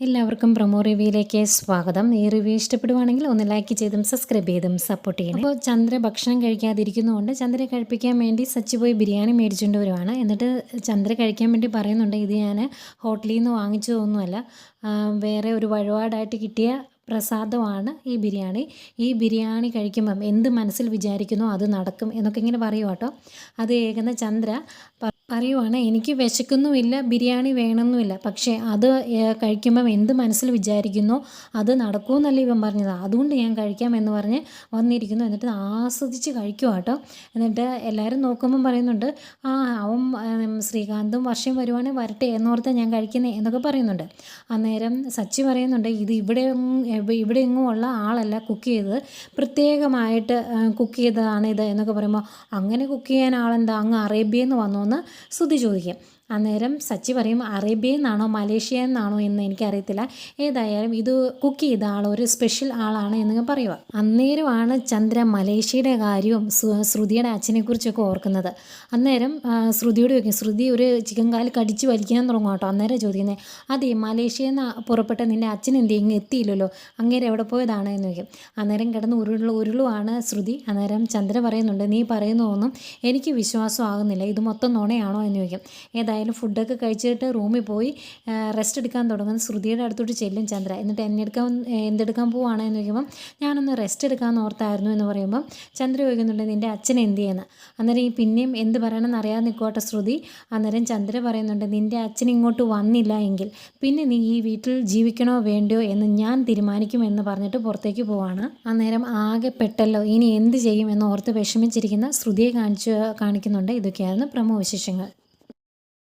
എല്ലാവർക്കും പ്രൊമോ റിവ്യൂയിലേക്ക് സ്വാഗതം. ഈ റിവ്യൂ ഇഷ്ടപ്പെടുവാണെങ്കിൽ ഒന്ന് ലൈക്ക് ചെയ്തും സബ്സ്ക്രൈബ് ചെയ്തും സപ്പോർട്ട് ചെയ്യണം. അപ്പോൾ ചന്ദ്ര ഭക്ഷണം കഴിക്കാതിരിക്കുന്നതുകൊണ്ട് ചന്ദ്രയെ കഴിപ്പിക്കാൻ വേണ്ടി സച്ചി പോയി ബിരിയാണി മേടിച്ചുകൊണ്ട് വരുവാണ്. എന്നിട്ട് ചന്ദ്ര കഴിക്കാൻ വേണ്ടി പറയുന്നുണ്ട്, ഇത് ഞാൻ ഹോട്ടലിൽ നിന്ന് വാങ്ങിച്ചതൊന്നുമല്ല, വേറെ ഒരു വഴിപാടായിട്ട് കിട്ടിയ പ്രസാദമാണ് ഈ ബിരിയാണി കഴിക്കുമ്പം എന്ത് മനസ്സിൽ വിചാരിക്കുന്നോ അത് നടക്കും എന്നൊക്കെ ഇങ്ങനെ പറയുക കേട്ടോ. അത് കേൾക്കുന്ന ചന്ദ്ര പറയുവാണ്, എനിക്ക് വിശക്കുന്നുമില്ല, ബിരിയാണി വേണമെന്നുമില്ല, പക്ഷേ അത് കഴിക്കുമ്പം എന്ത് മനസ്സിൽ വിചാരിക്കുന്നോ അത് നടക്കുമെന്നല്ല ഇവൻ പറഞ്ഞത്, അതുകൊണ്ട് ഞാൻ കഴിക്കാമെന്ന് പറഞ്ഞ് വന്നിരിക്കുന്നു. എന്നിട്ട് ആസ്വദിച്ച് കഴിക്കുക കേട്ടോ. എന്നിട്ട് എല്ലാവരും നോക്കുമ്പം പറയുന്നുണ്ട്, അവൻ ശ്രീകാന്തും വർഷയും വരുവാണെങ്കിൽ വരട്ടെ എന്നോർത്ത് ഞാൻ കഴിക്കുന്നത് എന്നൊക്കെ പറയുന്നുണ്ട്. അന്നേരം സച്ചി പറയുന്നുണ്ട്, ഇത് ഇവിടെ എങ്ങും ഉള്ള ആളല്ല കുക്ക് ചെയ്തത്, പ്രത്യേകമായിട്ട് കുക്ക് ചെയ്തതാണ് ഇത് എന്നൊക്കെ പറയുമ്പോൾ, അങ്ങനെ കുക്ക് ചെയ്യാൻ ആളെന്താ അങ്ങ് അറേബ്യയിൽ നിന്ന് വന്നു എന്ന് ശ്രുതി ചോദിക്കും. അന്നേരം സച്ചി പറയും, അറേബ്യയിൽ നിന്നാണോ മലേഷ്യയിൽ നിന്നാണോ എന്ന് എനിക്കറിയത്തില്ല, ഏതായാലും ഇത് കുക്ക് ചെയ്ത ഒരു സ്പെഷ്യൽ ആളാണ് എന്ന് പറയുക. അന്നേരമാണ് ചന്ദ്ര മലേഷ്യയുടെ കാര്യവും ശ്രുതിയുടെ അച്ഛനെക്കുറിച്ചൊക്കെ ഓർക്കുന്നത്. അന്നേരം ശ്രുതിയോട് ചോദിക്കും, ശ്രുതി ഒരു ചിക്കൻ കാല് കടിച്ച് വലിക്കാൻ തുടങ്ങും കേട്ടോ. അന്നേരം ചോദിക്കുന്നത്, അതെ മലേഷ്യയിൽ നിന്ന് പുറപ്പെട്ട നിൻ്റെ അച്ഛൻ എന്ത് ഇങ്ങ് എത്തിയില്ലല്ലോ, അങ്ങേരെ എവിടെ പോയതാണ് എന്ന് ചോദിക്കും. അന്നേരം കിടന്ന് ഉരുളുവാണ് ശ്രുതി. അന്നേരം ചന്ദ്ര പറയുന്നുണ്ട്, നീ പറയുന്നതൊന്നും എനിക്ക് വിശ്വാസമാകുന്നില്ല, ഇത് മൊത്തം നുണയാണോ എന്ന് ചോദിക്കും. ഏതായാലും ഫുഡൊക്കെ കഴിച്ചിട്ട് റൂമിൽ പോയി റെസ്റ്റ് എടുക്കാൻ തുടങ്ങുന്ന ശ്രുതിയുടെ അടുത്തോട്ട് ചെല്ലും ചന്ദ്ര. എന്നിട്ട് എന്തെടുക്കാൻ പോവാണ് എന്ന് ചോദിക്കുമ്പം, ഞാനൊന്ന് റെസ്റ്റ് എടുക്കാമെന്ന് ഓർത്തായിരുന്നു എന്ന് പറയുമ്പം ചന്ദ്ര ചോദിക്കുന്നുണ്ട്, നിൻ്റെ അച്ഛൻ എന്ത് ചെയ്യുന്നത്. അന്നേരം പിന്നെയും എന്ത് പറയണമെന്ന് അറിയാതെ നിൽക്കോട്ടെ ശ്രുതി. അന്നേരം ചന്ദ്ര പറയുന്നുണ്ട്, നിൻ്റെ അച്ഛൻ ഇങ്ങോട്ട് വന്നില്ല എങ്കിൽ പിന്നെ നീ ഈ വീട്ടിൽ ജീവിക്കണോ വേണ്ടയോ എന്ന് ഞാൻ തീരുമാനിക്കുമെന്ന് പറഞ്ഞിട്ട് പുറത്തേക്ക് പോവാണ്. അന്നേരം ആകെ പെട്ടല്ലോ, ഇനി എന്ത് ചെയ്യും എന്ന് ഓർത്ത് വിഷമിച്ചിരിക്കുന്ന ശ്രുതിയെ കാണിക്കുന്നുണ്ട്. ഇതൊക്കെയായിരുന്നു പ്രമോ വിശേഷങ്ങൾ.